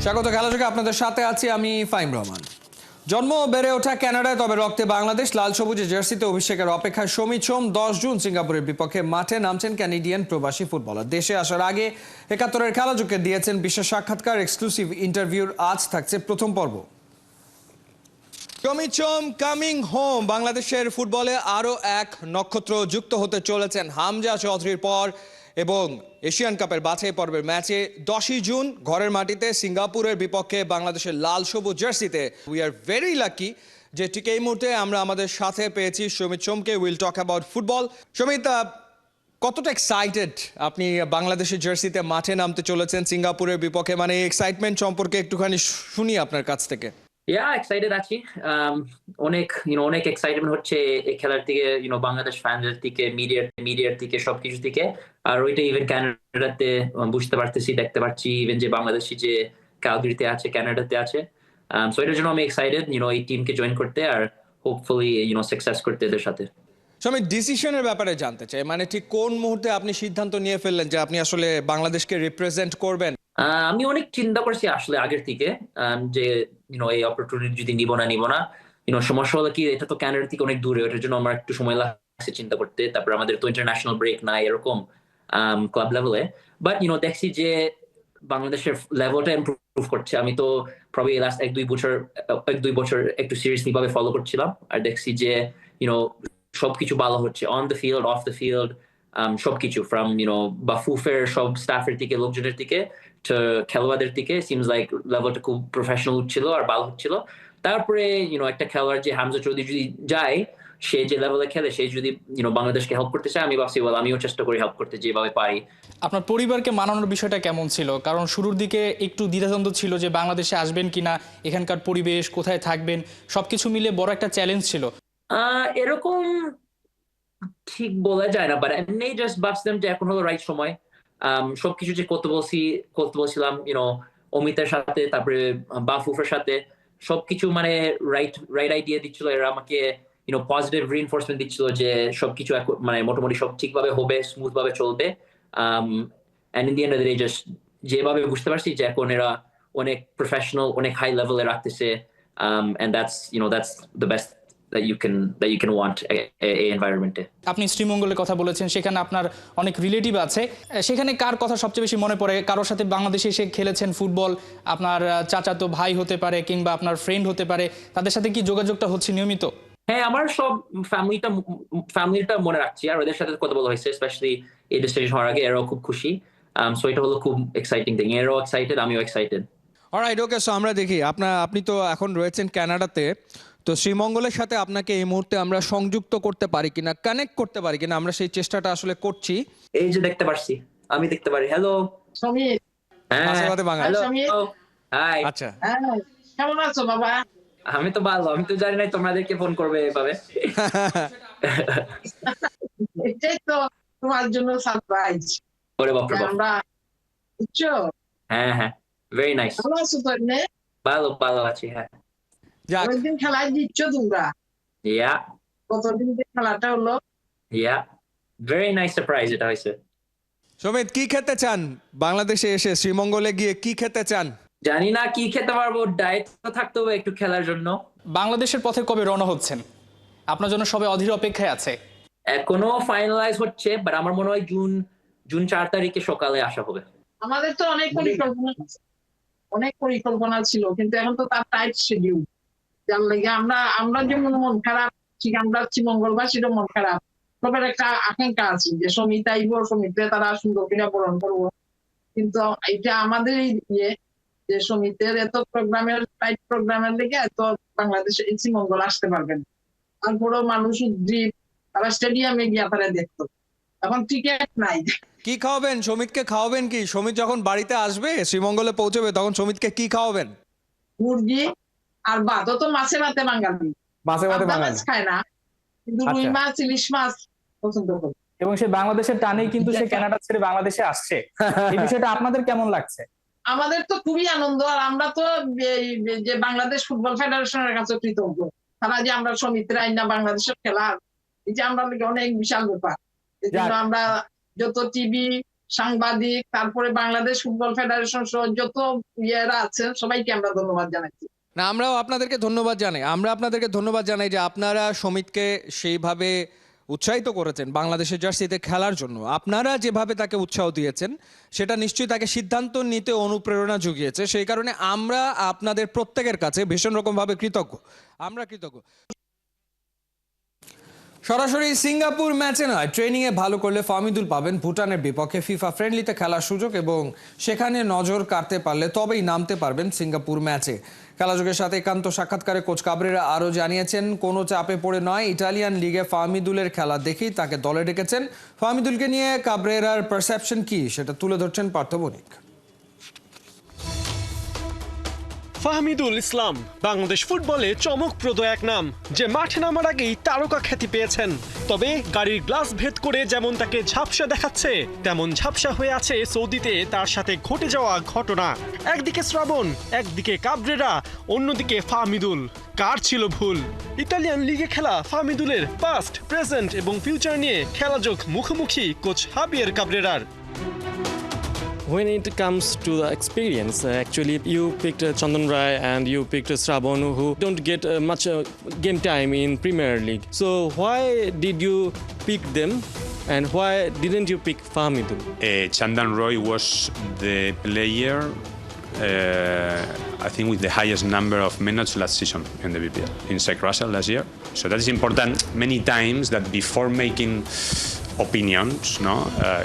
স্বাগত খেলাযোগে আপনাদের সাথে আছি আমি ফাইম রহমান। জন্ম বেড়ে ওঠা কানাডায়, তবে রক্তে বাংলাদেশ। লাল সবুজে জার্সিতে অভিষেকের অপেক্ষায় সমিত সোম 10 জুন সিঙ্গাপুরের বিপক্ষে মাঠে নামছেন ক্যানাডিয়ান প্রবাসী ফুটবলার। দেশে আসার আগে ৭১-এর খেলাযোগে দিয়েছেন বিশেষ সাক্ষাৎকার, এক্সক্লুসিভ ইন্টারভিউর আজ থাকছে প্রথম পর্ব। সমিত সোম কামিং হোম। বাংলাদেশের ফুটবলে আরও এক নক্ষত্র যুক্ত হতে চলেছেন হামজা চৌধুরীর পর, এবং এশিয়ান কাপের বাছাই পর্বের ম্যাচে 10ই জুন ঘরের মাটিতে সিঙ্গাপুরের বিপক্ষে বাংলাদেশের লাল সবুজ জার্সিতে। উই আর ভেরি লাকি যে ঠিক এই মুহূর্তে আমরা আমাদের সাথে পেয়েছি সমিত সোমকে। Will talk about football. Samit, কতটা এক্সাইটেড আপনি বাংলাদেশের জার্সিতে মাঠে নামতে চলেছেন সিঙ্গাপুরের বিপক্ষে? মানে এক্সাইটমেন্ট সম্পর্কে একটুখানি শুনি আপনার কাছ থেকে। এক্সাইটেড আছি। অনেক এক্সাইটমেন্ট হচ্ছে এই খেলার থেকে, বাংলাদেশ ফ্যানদের থেকে, মিডিয়ার থেকে, সবকিছু থেকে। আর ওইটা ইভেন ক্যানাডাতে বুঝতে পারতেছি, দেখতে পাচ্ছি ইভেন যে বাংলাদেশি যে ক্যালগারিতে আছে, ক্যানাডাতে আছে। সো এটার জন্য আমি এক্সাইটেড এই টিমকে জয়েন করতে, আর হোপফুলি সাকসেস করতে এদের সাথে। আমি ডিসিশনের ব্যাপারে জানতে চাই, মানে ঠিক কোন মুহূর্তে আপনি সিদ্ধান্ত নিয়ে ফেললেন যে আপনি আসলে বাংলাদেশকে রিপ্রেজেন্ট করবেন? আমি অনেক চিন্তা করছি আসলে আগের থেকে, যে এই অপরচুনিটি যদি নিব না। সমস্যা হলো কি, এটা তো ক্যানাডা থেকে অনেক দূরে, ওটার জন্য আমার একটু সময় লাগছে চিন্তা করতে। তারপর আমাদের তো ইন্টারন্যাশনাল ব্রেক নাই এরকম ক্লাব লেভেলে। বাট দেখছি যে বাংলাদেশের লেভেলটা ইমপ্রুভ করছে। আমি তো প্রবাবলি লাস্ট এক দুই বছর একটু সিরিয়াসলি ভাবে ফলো করছিলাম, আর দেখছি যে সবকিছু ভালো হচ্ছে, on the field, of the field, সবকিছু ফ্রম বাফুফের সব স্টাফের থেকে, লোকজনের থেকে, খেলোয়াড়দের থেকে। সিমস লাইক লেভেলটা খুব প্রফেশনাল হচ্ছিল আর ভালো হচ্ছিল। তারপরে একটা খেলোয়াড় যে হামজা চৌধুরী যদি যায়, সে যে লেভেলে খেলে, সে যদি বাংলাদেশকে হেল্প করতে চায়, আমি ভাবছি আমিও চেষ্টা করি হেল্প করতে যেভাবে পারি। আপনার পরিবারকে মানানোর বিষয়টা কেমন ছিল? কারণ শুরুর দিকে একটু দ্বিধাদ্বন্দ্ব ছিল যে বাংলাদেশে আসবেন কিনা, এখানকার পরিবেশ, কোথায় থাকবেন, সবকিছু মিলে বড় একটা চ্যালেঞ্জ ছিল। এরকম ঠিক বলা যায় না, বাট এমনি জাস্ট ভাবছিলাম যে এখন হলো রাইট সময়। সবকিছু যে করতে বলছিলাম অমিতের সাথে, তারপরে বাফুফের সাথে, সবকিছু মানে রাইট আইডিয়া দিচ্ছিল। এরা আমাকে পজিটিভ রিইনফোর্সমেন্ট দিচ্ছিল যে সবকিছু মানে মোটামুটি সব ঠিকভাবে হবে, স্মুথ ভাবে চলবে। And in the end of the day just যেভাবে বুঝতে পারছি যে এখন এরা অনেক প্রফেশনাল, অনেক হাই লেভেলে রাখতেছে। And that's the best that you can want a environment. আপনি শ্রীমঙ্গলের কথা বলেছেন, সেখানে আপনার অনেক রিলেটিভ আছে। সেখানে কার কথা সবচেয়ে বেশি মনে পড়ে? কারোর সাথে বাংলাদেশে এসে খেলেছেন ফুটবল, আপনার চাচাতো ভাই হতে পারে কিংবা আপনার ফ্রেন্ড হতে পারে, তাদের সাথে কি যোগাযোগটা হচ্ছে নিয়মিত? হ্যাঁ, আমার সব ফ্যামিলিটা মনে রাখছি, আর ওদের সাথে কথা বলা হয়েছে, স্পেশালি এই ডিসিশন হওয়ার আগে। এরাও খুব খুশি। সো এটা হলো খুব এক্সাইটিং থিং। এরাও এক্সাইটেড, আমিও এক্সাইটেড। অলরাইট, ওকে। সো আমরা দেখি আপনি তো এখন রয়েছেন কানাডাতে, তো শ্রীমঙ্গলের সাথে আপনাকে এই মুহূর্তে আমরা সংযুক্ত করতে পারি কিনা, কানেক্ট করতে পারি কিনা, আমরা সেই চেষ্টাটা আসলে করছি। এই যে দেখতে পারছি, আমি দেখতে পারি। হ্যালো সমীর। আশীর্বাদে বাঙালি। হাই। আচ্ছা, কেমন আছো বাবা? আমি তো ভালো। আমি তো জানি না তোমাদেরকে ফোন করবে এভাবে। এটাই তো তোমার জন্য সারপ্রাইজ। ওরে বাপ রে বাপ। আমরা বুঝছো? হ্যাঁ, ভেরি নাইস। ভালো আছো তো? এমনি ভালো আছি। হ্যাঁ, অনেকদিন খেলায় দিচ্ছ তোমরা। ইয়া কতদিন যে খেলাটা হলো। ভেরি নাইস সারপ্রাইজ এটা হয়েছে। সমিত, কি খেতে চান বাংলাদেশে এসে? শ্রীমঙ্গলে গিয়ে কি খেতে চান? জানি না কি খেতে পারবো, ডায়েট তো থাকতে হবে একটু খেলার জন্য। বাংলাদেশের পথে কবে রওনা হচ্ছেন? আপনার জন্য সবাই অধীর অপেক্ষায় আছে। এখনো ফাইনালাইজ হচ্ছে, বাট আমার মনে হয় জুন 4 তারিখে সকালে আসা হবে। আমাদের তো অনেক পরিকল্পনা ছিল, কিন্তু এখন তো তার টাইট শিডিউল। যার লাগে আমরা যেমন মন খারাপ, ঠিক আমরা শ্রীমঙ্গলবাসীরও মন খারাপ। সবার একটা আকাঙ্ক্ষা আছে যে সমিত আইব, সমিতে তারা সুন্দর করে বরণ করবো। কিন্তু এটা আমাদের ইয়ে যে সমিতের এত টাইট প্রোগ্রামের লেগে এত বাংলাদেশে শ্রীমঙ্গল আসতে পারবেন। তারপরেও মানুষ উদ্গ্রীব, তারা স্টেডিয়ামে গিয়ে তারা দেখতো। এখন টিকিট নাই। কি খাওয়াবেন সমিতকে? খাওয়াবেন কি? সমিত যখন বাড়িতে আসবে, শ্রীমঙ্গলে পৌঁছবে, তখন সমিতকে কি খাওয়াবেন? মুরগি আর ভাত। তো মাছে ভাতে বাঙালি, মাছ খায় না, কিন্তু রুই মাছ, ইলিশ মাছ পছন্দ করে। এবং সে বাংলাদেশের টানেই কিন্তু সে কানাডা ছেড়ে বাংলাদেশে আসছে। এই বিষয়টা আপনাদের কেমন লাগছে? আমাদের তো খুবই আনন্দ। আর আমরা তো যে বাংলাদেশ ফুটবল ফেডারেশনের কাছে কৃতজ্ঞ। তারা যে আমরা সমিতির আইনা বাংলাদেশের খেলা, এই যে আমরা অনেক বিশাল ব্যাপার। এই জন্য আমরা যত টিভি সাংবাদিক, তারপরে বাংলাদেশ ফুটবল ফেডারেশন সহ যত ইয়েরা আছেন সবাইকে আমরা ধন্যবাদ জানাচ্ছি। না, আমরাও আপনাদেরকে ধন্যবাদ জানাই। আমরা আপনাদেরকে ধন্যবাদ জানাই যে আপনারা সমিতকে সেইভাবে উৎসাহিত করেছেন বাংলাদেশের জার্সিতে খেলার জন্য। আপনারা যেভাবে তাকে উৎসাহ দিয়েছেন সেটা নিশ্চয়ই তাকে সিদ্ধান্ত নিতে অনুপ্রেরণা জুগিয়েছে। সেই কারণে আমরা আপনাদের প্রত্যেকের কাছে ভীষণ রকমভাবে কৃতজ্ঞ। আমরা কৃতজ্ঞ। সরাসরি সিঙ্গাপুর ম্যাচে নয়, ট্রেনিংয়ে ভালো করলে ফাহমিদুল পাবেন ভুটানের বিপক্ষে ফিফা ফ্রেন্ডলিতে খেলার সুযোগ এবং সেখানে নজর কাড়তে পারলে তবেই নামতে পারবেন সিঙ্গাপুর ম্যাচে। খেলাযোগের সাথে একান্ত সাক্ষাৎকারে কোচ কাবরেরা আরও জানিয়েছেন কোনো চাপে পড়ে নয়, ইটালিয়ান লিগে ফাহমিদুলের খেলা দেখেই তাকে দলে ডেকেছেন। ফাহমিদুলকে নিয়ে কাবরেরার পারসেপশন কি সেটা তুলে ধরছেন পার্থ বণিক। ফাহমিদুল ইসলাম বাংলাদেশ ফুটবলে চমকপ্রদ এক নাম, যে মাঠে নামার আগেই তারকা খ্যাতি পেয়েছেন। তবে গাড়ির গ্লাস ভেদ করে যেমন তাকে ঝাপসা দেখাচ্ছে, তেমন ঝাপসা হয়ে আছে সৌদিতে তার সাথে ঘটে যাওয়া ঘটনা। একদিকে শ্রাবণ, একদিকে কাবরেরা, অন্যদিকে ফাহমিদুল। কার ছিল ভুল? ইতালিয়ান লিগে খেলা ফাহমিদুলের পাস্ট, প্রেজেন্ট এবং ফিউচার নিয়ে খেলাযোগ মুখোমুখি কোচ হাবিয়ের কাবরেরার। When it comes to the experience, actually you picked Chandan Rai and you picked Sravan, who don't get much game time in Premier League. So why did you pick them and why didn't you pick Fahmidul? Chandan Roy was the player, I think, with the highest number of minutes last season in the BPL, in Czech Russell last year. So that is important many times, that before making opinions,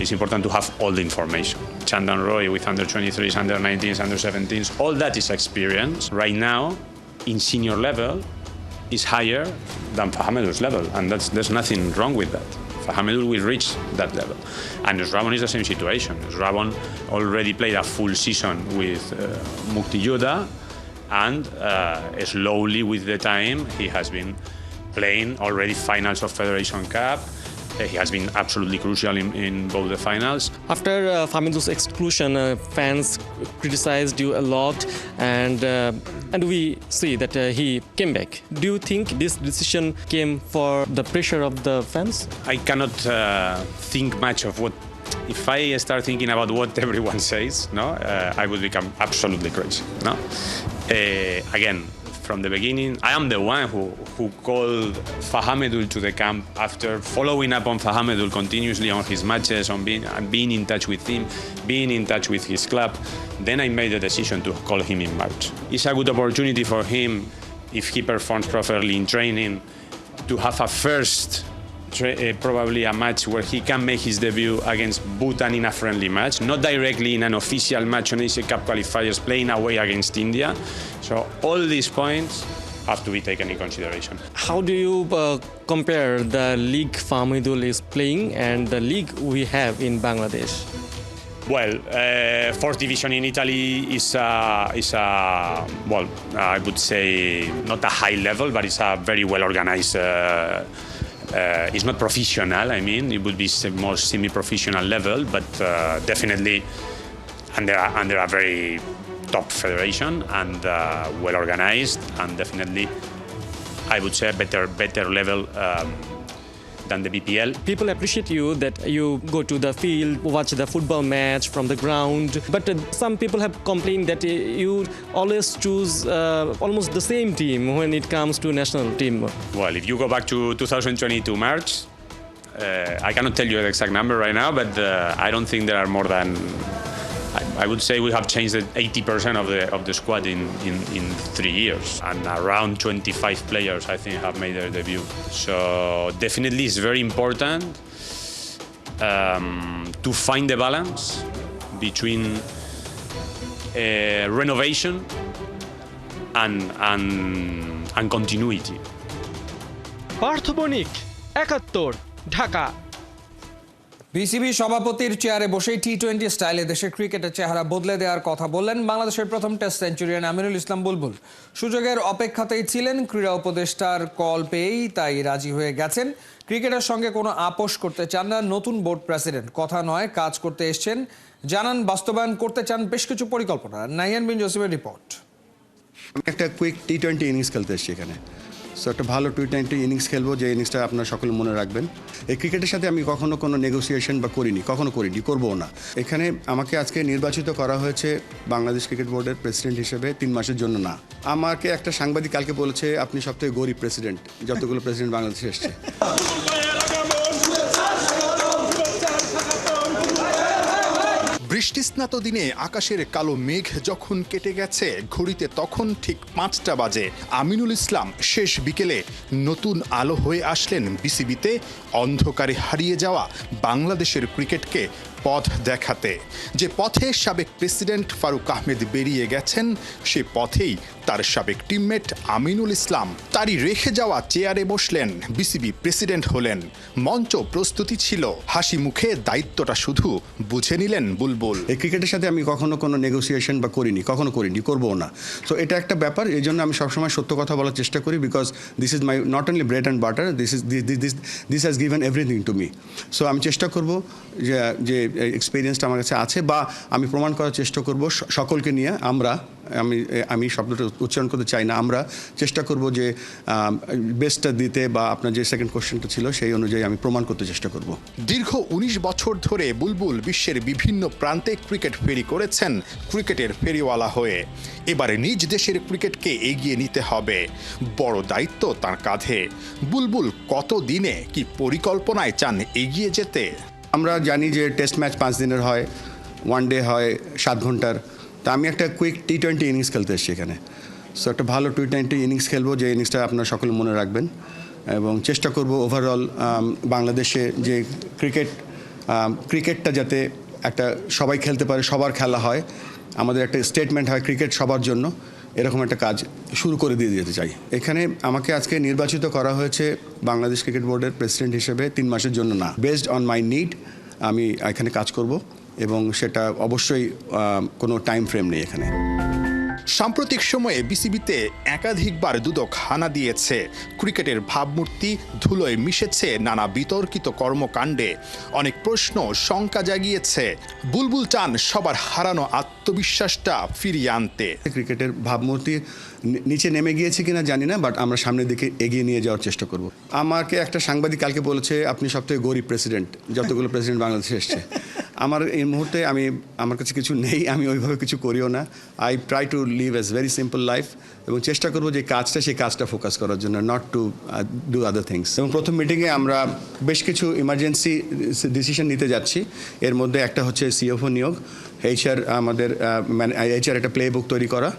it's important to have all the information. Chandan Roy with under 23s, under 19s, under 17s, all that is experience. Right now, in senior level, is higher than Fahamedul's level, and there's nothing wrong with that. Fahamedul will reach that level. And Sravan is the same situation. Sravan already played a full season with Mukti Yoda, and slowly with the time, he has been playing already finals of Federation Cup. He has been absolutely crucial in both the finals. After Fahmidul's exclusion, fans criticized you a lot, and we see that he came back. Do you think this decision came for the pressure of the fans? I cannot think much of what. If I start thinking about what everyone says, I would become absolutely crazy. Again, from the beginning, I am the one who called Fahamedul to the camp after following up on Fahamedul continuously on his matches, on being in touch with him, being in touch with his club. Then I made the decision to call him in March. It's a good opportunity for him, if he performs properly in training, to have a first probably a match where he can make his debut against Bhutan in a friendly match, not directly in an official match on Asia Cup qualifiers, playing away against India. So all these points have to be taken in consideration. How do you compare the league Fahmidul is playing and the league we have in Bangladesh? Well, fourth division in Italy is I would say not a high level, but it's a very well organized. It's not professional. I mean, it would be more semi-professional level, but definitely under a very top federation and well organized, and definitely, I would say, better level than the BPL. People appreciate you that you go to the field, watch the football match from the ground, but some people have complained that you always choose almost the same team when it comes to national team. Well, if you go back to 2022 March, I cannot tell you the exact number right now, but I don't think there are more than, I would say we have changed 80% of the squad in 3 years, and around 25 players I think have made their debut. So definitely it's very important to find the balance between renovation and continuity. Partha Banik, 71, Dhaka. BCB সভাপতির চেয়ারে বসেই টি-20 স্টাইলে দেশের ক্রিকেটের চেহারা বদলে দেওয়ার কথা বললেন বাংলাদেশের প্রথম টেস্ট সেঞ্চুরিয়ান আমিনুল ইসলাম বুলবুল। সুযোগের অপেক্ষাতেই ছিলেন, ক্রীড়া উপদেষ্টার কল পেয়েই তাই রাজি হয়ে গেছেন। ক্রিকেটের সঙ্গে কোনো আপোষ করতে চান না নতুন বোর্ড প্রেসিডেন্ট। কথা নয়, কাজ করতে এসছেন, জানান বাস্তবায়ন করতে চান বেশ কিছু পরিকল্পনা। নাইয়ান বিন জসিমের রিপোর্ট। আমি একটা কুইক টি-20 ইনিংস খেলতে এসেছি এখানে। সো একটা ভালো টি20 ইনিংস খেলবো, যে ইনিংসটা আপনারা সকলে মনে রাখবেন। এই ক্রিকেটের সাথে আমি কখনো কোনো নেগোসিয়েশন বা কখনো করিনি, করবও না। এখানে আমাকে আজকে নির্বাচিত করা হয়েছে বাংলাদেশ ক্রিকেট বোর্ডের প্রেসিডেন্ট হিসেবে 3 মাসের জন্য না। আমাকে একটা সাংবাদিক কালকে বলেছে আপনি সবথেকে গরিব প্রেসিডেন্ট যতগুলো প্রেসিডেন্ট বাংলাদেশে এসছে। বৃষ্টিস্নাত দিনে আকাশের কালো মেঘ যখন কেটে গেছে, ঘড়িতে তখন ঠিক 5টা বাজে। আমিনুল ইসলাম শেষ বিকেলে নতুন আলো হয়ে আসলেন বিসিবিতে অন্ধকারে হারিয়ে যাওয়া বাংলাদেশের ক্রিকেটকে পথ দেখাতে। যে পথে সাবেক প্রেসিডেন্ট ফারুক আহমেদ বেরিয়ে গেছেন, সে পথেই তার সাবেক টিমমেট আমিনুল ইসলাম তারই রেখে যাওয়া চেয়ারে বসলেন, বিসিবি প্রেসিডেন্ট হলেন। মঞ্চ প্রস্তুতি ছিল, হাসি মুখে দায়িত্বটা শুধু বুঝে নিলেন বুলবুল। এই ক্রিকেটের সাথে আমি কখনো কোনো নেগোসিয়েশন বা কখনো করিনি, করবও না। সো এটা একটা ব্যাপার, এই জন্য আমি সবসময় সত্য কথা বলার চেষ্টা করি, because this is my not only bread and butter, this has given everything to me. So আমি চেষ্টা করব যে এক্সপিরিয়েন্সটা আমার কাছে আছে, বা আমি প্রমাণ করার চেষ্টা করব সকলকে নিয়ে। আমি শব্দটা উচ্চারণ করতে চাই না, আমরা চেষ্টা করব যে বেস্টটা দিতে, বা আপনার যে সেকেন্ড কোশ্চেনটা ছিল সেই অনুযায়ী আমি প্রমাণ করতে চেষ্টা করব। দীর্ঘ 19 বছর ধরে বুলবুল বিশ্বের বিভিন্ন প্রান্তে ক্রিকেট ফেরি করেছেন ক্রিকেটের ফেরিওয়ালা হয়ে। এবারে নিজ দেশের ক্রিকেটকে এগিয়ে নিতে হবে, বড় দায়িত্ব তার কাঁধে। বুলবুল কত দিনে কি পরিকল্পনায় চান এগিয়ে যেতে? আমরা জানি যে টেস্ট ম্যাচ 5 দিনের হয়, ওয়ান ডে হয় 7 ঘন্টার। তা আমি একটা কুইক টি20 ইনিংস খেলতে এসেছি এখানে। সো একটা ভালো টি20 ইনিংস খেলবো, যে ইনিংসটা আপনারা সকলে মনে রাখবেন, এবং চেষ্টা করব ওভারঅল বাংলাদেশে যে ক্রিকেটটা যাতে একটা সবাই খেলতে পারে, সবার খেলা হয়, আমাদের একটা স্টেটমেন্ট হয় ক্রিকেট সবার জন্য, এরকম একটা কাজ শুরু করে দিয়ে যেতে চাই। এখানে আমাকে আজকে নির্বাচিত করা হয়েছে বাংলাদেশ ক্রিকেট বোর্ডের প্রেসিডেন্ট হিসেবে 3 মাসের জন্য না। বেসড অন মাই নিড আমি এখানে কাজ করব, এবং সেটা অবশ্যই কোনো টাইম ফ্রেম নেই এখানে। সাম্প্রতিক সময়ে বিসিবিতে একাধিকবার দুদক হানা দিয়েছে। ক্রিকেটের ভাবমূর্তি ধুলোয় মিশেছে নানা বিতর্কিত কর্মকাণ্ডে। অনেক প্রশ্ন, শঙ্কা জাগিয়েছে। বুলবুল চান সবার হারানো আত্মবিশ্বাসটা ফিরিয়ে আনতে। ক্রিকেটের ভাবমূর্তি নিচে নেমে গিয়েছে কিনা জানি না, বাট আমরা সামনের দিকে এগিয়ে নিয়ে যাওয়ার চেষ্টা করব। আমাকে একটা সাংবাদিক কালকে বলেছে আপনি সবথেকে গরিব প্রেসিডেন্ট যতগুলো প্রেসিডেন্ট বাংলাদেশে এসছে। এই মুহূর্তে আমার কাছে কিছু নেই, আমি ওইভাবে কিছু করিও না। I try to live as very simple life, এবং চেষ্টা করবো যে সেই কাজটা ফোকাস করার জন্য, not to do other things. এবং প্রথম মিটিংয়ে আমরা বেশ কিছু ইমার্জেন্সি ডিসিশন নিতে যাচ্ছি। এর মধ্যে একটা হচ্ছে সিএফও নিয়োগ, এইচআর একটা প্লে বুক তৈরি করা,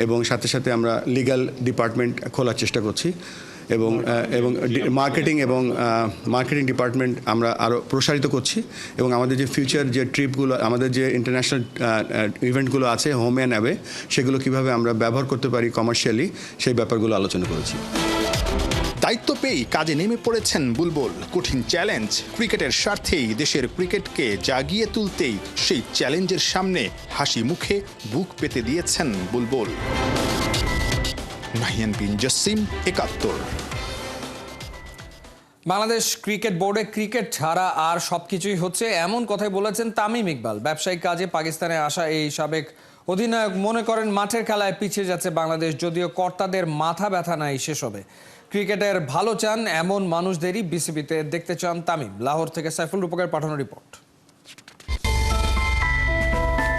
এবং সাথে সাথে আমরা লিগ্যাল ডিপার্টমেন্ট খোলার চেষ্টা করছি, এবং মার্কেটিং ডিপার্টমেন্ট আমরা আরও প্রসারিত করছি, এবং আমাদের যে ফিউচার যে ট্রিপগুলো, আমাদের যে ইন্টারন্যাশনাল ইভেন্টগুলো আছে হোম অ্যান্ড অ্যাওয়ে, সেগুলো কীভাবে আমরা ব্যবহার করতে পারি কমার্শিয়ালি, সেই ব্যাপারগুলো আলোচনা করেছি। দায়িত্ব পেয়েই কাজে নেমে পড়েছেন বুলবুল। কঠিন চ্যালেঞ্জ, ক্রিকেটের স্বার্থেই দেশের ক্রিকেটকে জাগিয়ে তুলতেই সেই চ্যালেঞ্জের সামনে হাসি মুখে বুক পেতে দিয়েছেন বুলবুল। নাহিয়ান বিন জসিম, ৭১। বাংলাদেশ ক্রিকেট বোর্ডে ক্রিকেট ছাড়া আর সবকিছুই হচ্ছে, এমন কথাই বলেছেন তামিম ইকবাল। ব্যবসায়িক কাজে পাকিস্তানে আসা এই সাবেক অধিনায়ক মনে করেন মাঠের খেলায় পিছিয়ে যাচ্ছে বাংলাদেশ, যদিও কর্তাদের মাথা ব্যথা নাই সেসবে। ক্রিকেটের ভালো চান এমন মানুষদেরই বিসিবিতে দেখতে চান তামিম। লাহোর থেকে সাইফুল রূপকের পাঠানো রিপোর্ট।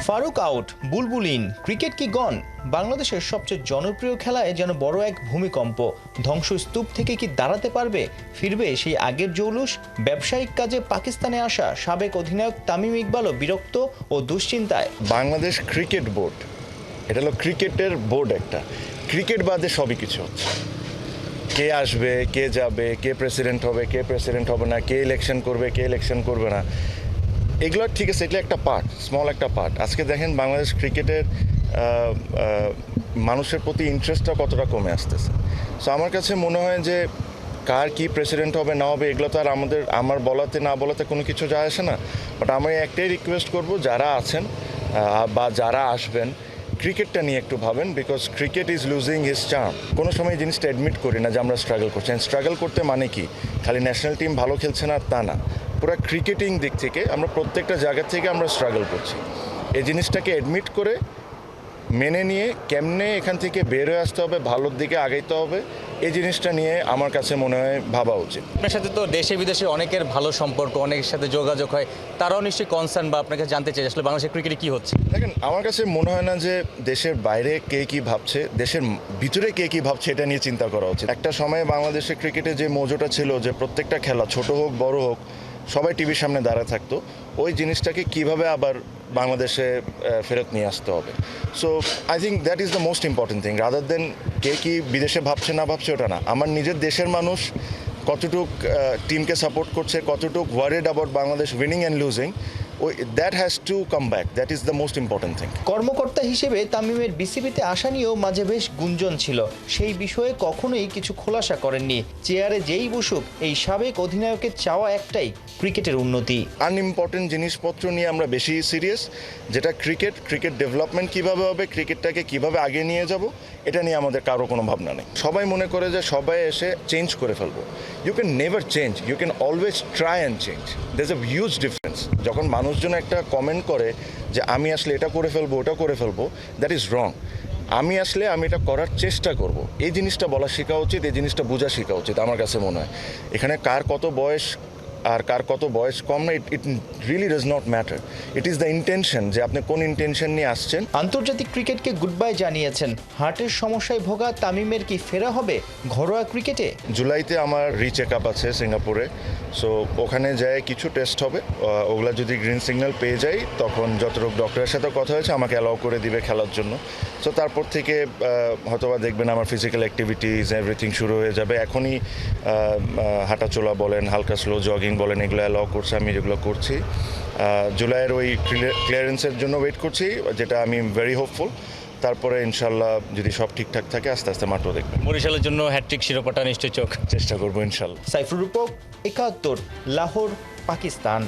Faruk out, Bulbul in, cricket কি গন? বাংলাদেশের সবচেয়ে জনপ্রিয় খেলায় যেন বড় এক ভূমিকম্প। ধ্বংসস্তূপ থেকে কি দাঁড়াতে পারবে? ফিরবে সেই আগের জৌলুস? ব্যবসায়িক কাজে পাকিস্তানে আসা সাবেক অধিনায়ক তামিম ইকবালও বিরক্ত ও দুশ্চিন্তায়। বাংলাদেশ ক্রিকেট বোর্ড, এটা হলো ক্রিকেটের বোর্ড একটা। ক্রিকেট বাদে সবই কিছু হচ্ছে। কে আসবে, কে যাবে, কে প্রেসিডেন্ট হবে না, কে ইলেকশন করবে না, এগুলো ঠিক আছে, এগুলো একটা পার্ট, স্মল একটা পার্ট। আজকে দেখেন বাংলাদেশ ক্রিকেটের মানুষের প্রতি ইন্টারেস্টটা কতটা কমে আসতেছে। সো আমার কাছে মনে হয় যে কার কি প্রেসিডেন্ট হবে না হবে এগুলো তো আর আমার বলাতে না বলাতে কোনো কিছু যায় আসে না। বাট আমি একটাই রিকোয়েস্ট করব, যারা আছেন বা যারা আসবেন, ক্রিকেটটা নিয়ে একটু ভাবেন, because cricket is losing his charm. কোনো সময় এই জিনিসটা অ্যাডমিট করি না যে আমরা স্ট্রাগল করছি। স্ট্রাগল করতে মানে কি খালি ন্যাশনাল টিম ভালো খেলছে না তা না, পুরো ক্রিকেটিং দিক থেকে আমরা প্রত্যেকটা জায়গা থেকে আমরা স্ট্রাগল করছি। এই জিনিসটাকে অ্যাডমিট করে মেনে নিয়ে কেমনে এখান থেকে বের হয়ে আসতে হবে, ভালোর দিকে আগাইতে হবে, এই জিনিসটা নিয়ে আমার কাছে মনে হয় ভাবা উচিত। আপনার সাথে তো দেশে বিদেশে অনেকের ভালো সম্পর্ক, অনেকের সাথে যোগাযোগ হয়, তারাও নিশ্চয়ই কনসার্ন বা আপনাকে জানতে চাই আসলে বাংলাদেশের ক্রিকেটে কি হচ্ছে। দেখেন, আমার কাছে মনে হয় না যে দেশের বাইরে কে কি ভাবছে, দেশের ভিতরে কে কি ভাবছে এটা নিয়ে চিন্তা করা উচিত। একটা সময়ে বাংলাদেশের ক্রিকেটে যে মজুটা ছিল যে প্রত্যেকটা খেলা ছোট হোক বড় হোক সবাই টিভির সামনে দাঁড়ায় থাকতো, ওই জিনিসটাকে কিভাবে আবার বাংলাদেশে ফেরত নিয়ে আসতে হবে। So I think that is the most important thing, rather than কে কি বিদেশে ভাবছে না ভাবছে ওটা না। আমার নিজের দেশের মানুষ কতটুক টিমকে সাপোর্ট করছে, কতটুক worried about Bangladesh winning and losing, that has to come back, that is the most important thing. কর্মকর্তা হিসেবে তামিমের বিসিবিতে আসা নিয়েও মাঝে বেশ গুঞ্জন ছিল, সেই বিষয়ে কখনোই কিছু খোলাসা করেননি। চেয়ারে যেই বসুক এই সাবেক অধিনায়কের চাওয়া একটাই, ক্রিকেটের উন্নতি। আনইম্পর্টেন্ট জিনিসপত্র নিয়ে আমরা বেশি সিরিয়াস, যেটা ক্রিকেট ডেভেলপমেন্ট কিভাবে হবে, ক্রিকেটটাকে কিভাবে আগে নিয়ে যাব, এটা নিয়ে আমাদের কারো কোনো ভাবনা নেই। সবাই মনে করে যে সবাই এসে চেঞ্জ করে ফেলবো। You can never change, you can always try and change. There is a huge difference. যখন মানুষজন একটা কমেন্ট করে যে আমি আসলে এটা করে ফেলবো ওটা করে ফেলবো, দ্যাট ইজ রং। আমি আসলে আমি এটা করার চেষ্টা করব, এই জিনিসটা বলা শেখা উচিত, এই জিনিসটা বোঝা শেখা উচিত আমার কাছে মনে হয়। এখানে কার কত বয়স আর কার কত বয়স কম না, it really does not matter. It is the intention, যে আপনি কোন ইন্টেনশন নিয়ে আসছেন। আন্তর্জাতিক ক্রিকেটকে গুড বাই জানিয়েছেন। হার্টের সমস্যায় ভোগা তামিমের কি ফেরা হবে ঘরোয়া ক্রিকেটে? জুলাইতে আমার রিচেক আপ আছে সিঙ্গাপুরে, সো ওখানে যায় কিছু টেস্ট হবে, ওগুলা যদি গ্রিন সিগন্যাল পেয়ে যাই তখন যতটুকু ডক্টরের সাথে কথা হয়েছে আমাকে অ্যালাউ করে দিবে খেলার জন্য। সো তারপর থেকে হয়তোবা দেখবেন আমার ফিজিক্যাল অ্যাক্টিভিটিস এভরিথিং শুরু হয়ে যাবে। এখনই হাঁটাচলা বলেন, হালকা স্লো জগিং বলেন, এগুলো অ্যালাউ করছে, আমি যেগুলো করছি। জুলাইয়ের ওই ক্লিয়ারেন্সের জন্য ওয়েট করছি, যেটা আমি ভেরি হোপফুল। তারপরে ইনশাল্লাহ যদি সব ঠিকঠাক থাকে আস্তে আস্তে মাঠও দেখবেন। বরিশালের জন্য হ্যাটট্রিক শিরোপাটা নিশ্চয় চোখ। চেষ্টা করবো ইনশাল্লাহ। সাইফুল রূপক, 71, লাহোর, পাকিস্তান।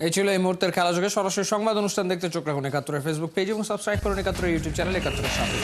এই ছিল এই মুহূর্তের খেলা যোগে। সরাসরি সংবাদ অনুষ্ঠান দেখতে চোখ রাখুন 71 ফেসবুক পেজ এবং সাবস্ক্রাইব করুন 71 ইউটিউব চ্যানেল 71 সাথে।